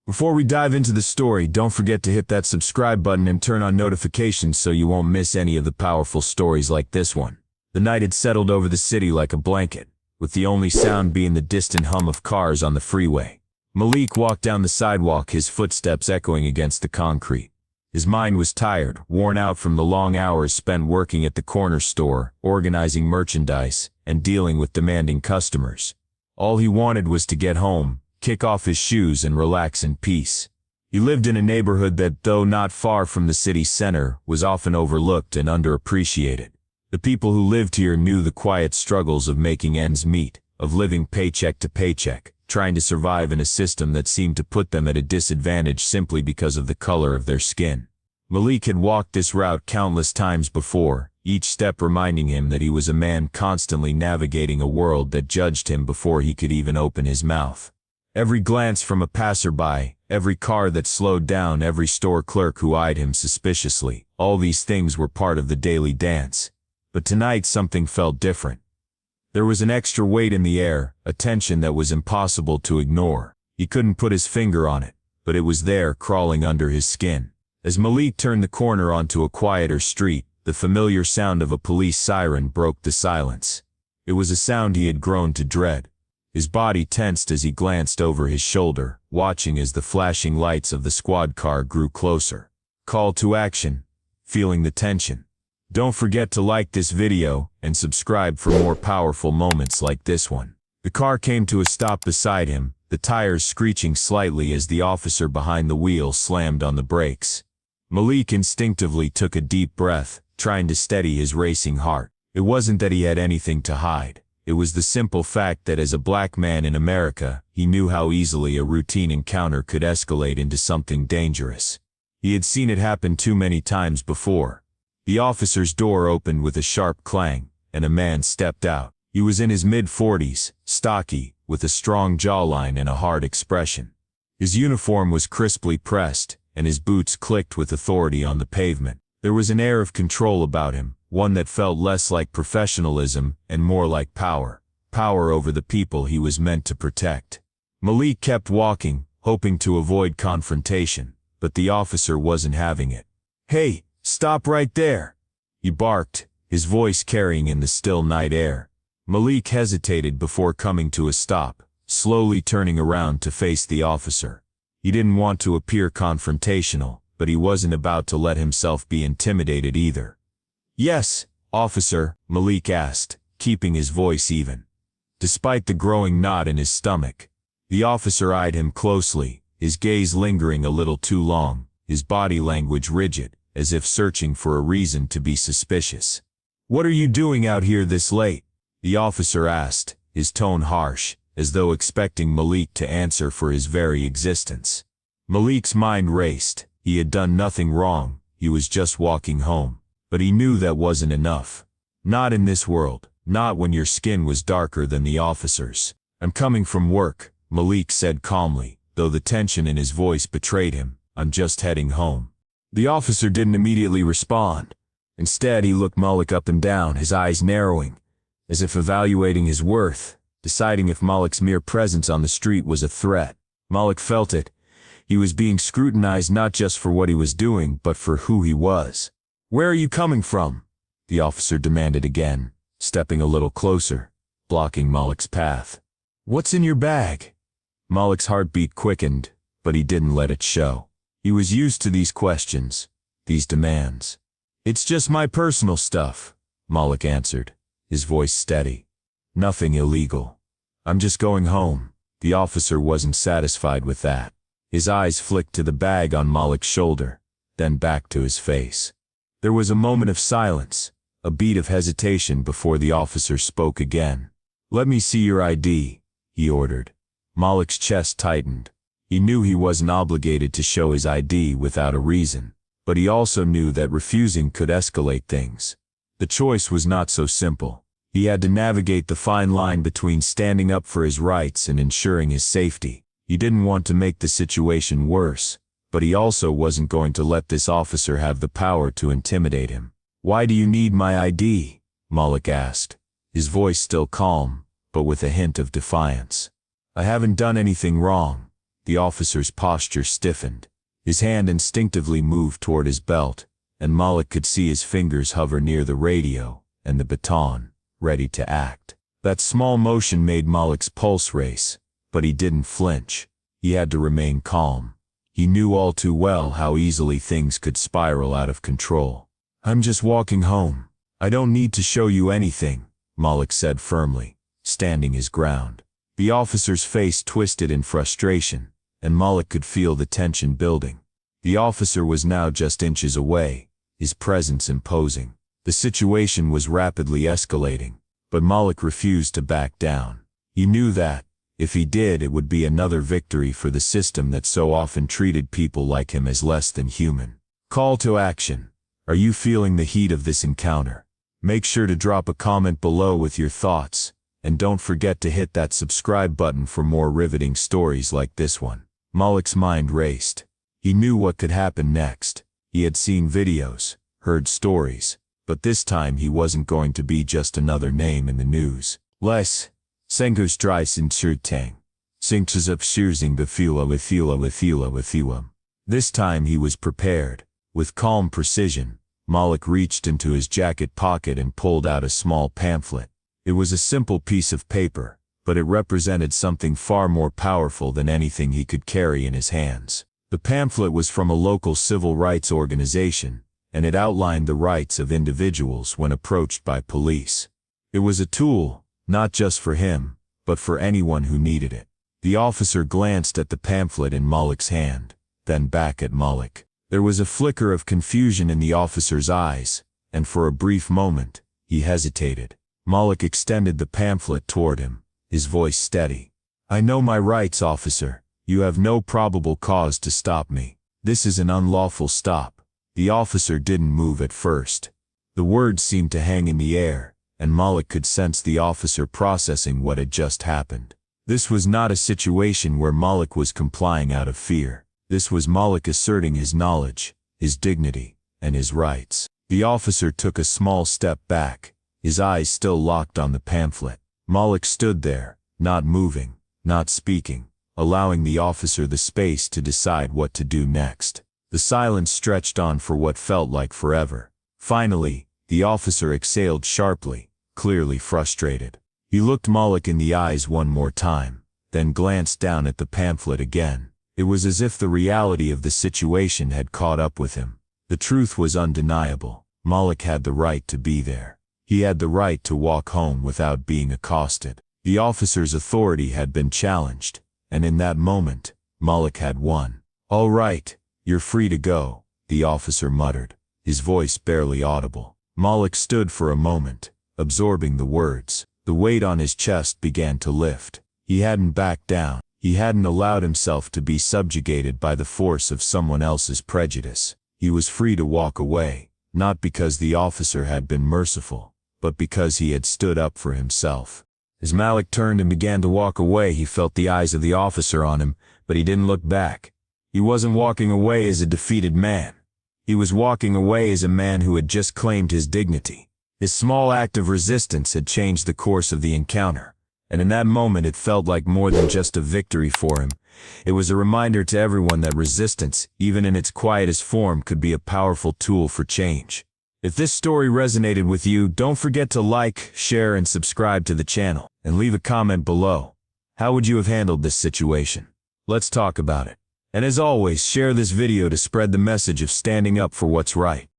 Before we dive into the story, don't forget to hit that subscribe button and turn on notifications so you won't miss any of the powerful stories like this one. The night had settled over the city like a blanket, with the only sound being the distant hum of cars on the freeway. Malik walked down the sidewalk, his footsteps echoing against the concrete. His mind was tired, worn out from the long hours spent working at the corner store, organizing merchandise, and dealing with demanding customers. All he wanted was to get home, kick off his shoes and relax in peace. He lived in a neighborhood that, though not far from the city center, was often overlooked and underappreciated. The people who lived here knew the quiet struggles of making ends meet, of living paycheck to paycheck, trying to survive in a system that seemed to put them at a disadvantage simply because of the color of their skin. Malik had walked this route countless times before, each step reminding him that he was a man constantly navigating a world that judged him before he could even open his mouth. Every glance from a passerby, every car that slowed down, every store clerk who eyed him suspiciously, all these things were part of the daily dance. But tonight something felt different. There was an extra weight in the air, a tension that was impossible to ignore. He couldn't put his finger on it, but it was there, crawling under his skin. As Malik turned the corner onto a quieter street, the familiar sound of a police siren broke the silence. It was a sound he had grown to dread. His body tensed as he glanced over his shoulder, watching as the flashing lights of the squad car grew closer. Call to action. Feeling the tension. Don't forget to like this video and subscribe for more powerful moments like this one. The car came to a stop beside him, the tires screeching slightly as the officer behind the wheel slammed on the brakes. Malik instinctively took a deep breath, trying to steady his racing heart. It wasn't that he had anything to hide. It was the simple fact that as a black man in America, he knew how easily a routine encounter could escalate into something dangerous. He had seen it happen too many times before. The officer's door opened with a sharp clang, and a man stepped out. He was in his mid-40s, stocky, with a strong jawline and a hard expression. His uniform was crisply pressed, and his boots clicked with authority on the pavement. There was an air of control about him, one that felt less like professionalism and more like power. Power over the people he was meant to protect. Malik kept walking, hoping to avoid confrontation, but the officer wasn't having it. "Hey, stop right there!" he barked, his voice carrying in the still night air. Malik hesitated before coming to a stop, slowly turning around to face the officer. He didn't want to appear confrontational, but he wasn't about to let himself be intimidated either. "Yes, officer," Malik asked, keeping his voice even. Despite the growing knot in his stomach, the officer eyed him closely, his gaze lingering a little too long, his body language rigid, as if searching for a reason to be suspicious. "What are you doing out here this late?" the officer asked, his tone harsh, as though expecting Malik to answer for his very existence. Malik's mind raced. He had done nothing wrong, he was just walking home. But he knew that wasn't enough. Not in this world, not when your skin was darker than the officer's. "I'm coming from work," Malik said calmly, though the tension in his voice betrayed him. "I'm just heading home." The officer didn't immediately respond. Instead, he looked Malik up and down, his eyes narrowing, as if evaluating his worth, deciding if Malik's mere presence on the street was a threat. Malik felt it. He was being scrutinized not just for what he was doing, but for who he was. "Where are you coming from?" the officer demanded again, stepping a little closer, blocking Malik's path. "What's in your bag?" Malik's heartbeat quickened, but he didn't let it show. He was used to these questions, these demands. "It's just my personal stuff," Malik answered, his voice steady. "Nothing illegal. I'm just going home." The officer wasn't satisfied with that. His eyes flicked to the bag on Malik's shoulder, then back to his face. There was a moment of silence, a beat of hesitation before the officer spoke again. "Let me see your ID," he ordered. Malik's chest tightened. He knew he wasn't obligated to show his ID without a reason, but he also knew that refusing could escalate things. The choice was not so simple. He had to navigate the fine line between standing up for his rights and ensuring his safety. He didn't want to make the situation worse, but he also wasn't going to let this officer have the power to intimidate him. "Why do you need my ID?" Malik asked, his voice still calm, but with a hint of defiance. "I haven't done anything wrong," The officer's posture stiffened. His hand instinctively moved toward his belt, and Malik could see his fingers hover near the radio and the baton, ready to act. That small motion made Malik's pulse race, but he didn't flinch. He had to remain calm. He knew all too well how easily things could spiral out of control. "I'm just walking home. I don't need to show you anything," Malik said firmly, standing his ground. The officer's face twisted in frustration, and Malik could feel the tension building. The officer was now just inches away, his presence imposing. The situation was rapidly escalating, but Malik refused to back down. He knew that, if he did, it would be another victory for the system that so often treated people like him as less than human. Call to action. Are you feeling the heat of this encounter? Make sure to drop a comment below with your thoughts, and don't forget to hit that subscribe button for more riveting stories like this one. Malik's mind raced. He knew what could happen next. He had seen videos, heard stories, but this time he wasn't going to be just another name in the news. Les Sengus Dries in Tang. Sinks up shearsing the. This time he was prepared. With calm precision, Malik reached into his jacket pocket and pulled out a small pamphlet. It was a simple piece of paper, but it represented something far more powerful than anything he could carry in his hands. The pamphlet was from a local civil rights organization, and it outlined the rights of individuals when approached by police. It was a tool, not just for him, but for anyone who needed it. The officer glanced at the pamphlet in Malik's hand, then back at Malik. There was a flicker of confusion in the officer's eyes, and for a brief moment, he hesitated. Malik extended the pamphlet toward him, his voice steady. "I know my rights, officer. You have no probable cause to stop me. This is an unlawful stop." The officer didn't move at first. The words seemed to hang in the air, and Malik could sense the officer processing what had just happened. This was not a situation where Malik was complying out of fear. This was Malik asserting his knowledge, his dignity, and his rights. The officer took a small step back, his eyes still locked on the pamphlet. Malik stood there, not moving, not speaking, allowing the officer the space to decide what to do next. The silence stretched on for what felt like forever. Finally, the officer exhaled sharply, clearly frustrated. He looked Malik in the eyes one more time, then glanced down at the pamphlet again. It was as if the reality of the situation had caught up with him. The truth was undeniable. Malik had the right to be there. He had the right to walk home without being accosted. The officer's authority had been challenged, and in that moment, Malik had won. "All right, you're free to go," the officer muttered, his voice barely audible. Malik stood for a moment, absorbing the words. The weight on his chest began to lift. He hadn't backed down. He hadn't allowed himself to be subjugated by the force of someone else's prejudice. He was free to walk away, not because the officer had been merciful, but because he had stood up for himself. As Malik turned and began to walk away, he felt the eyes of the officer on him, but he didn't look back. He wasn't walking away as a defeated man. He was walking away as a man who had just claimed his dignity. His small act of resistance had changed the course of the encounter, and in that moment it felt like more than just a victory for him. It was a reminder to everyone that resistance, even in its quietest form, could be a powerful tool for change. If this story resonated with you, don't forget to like, share, and subscribe to the channel, and leave a comment below. How would you have handled this situation? Let's talk about it. And as always, share this video to spread the message of standing up for what's right.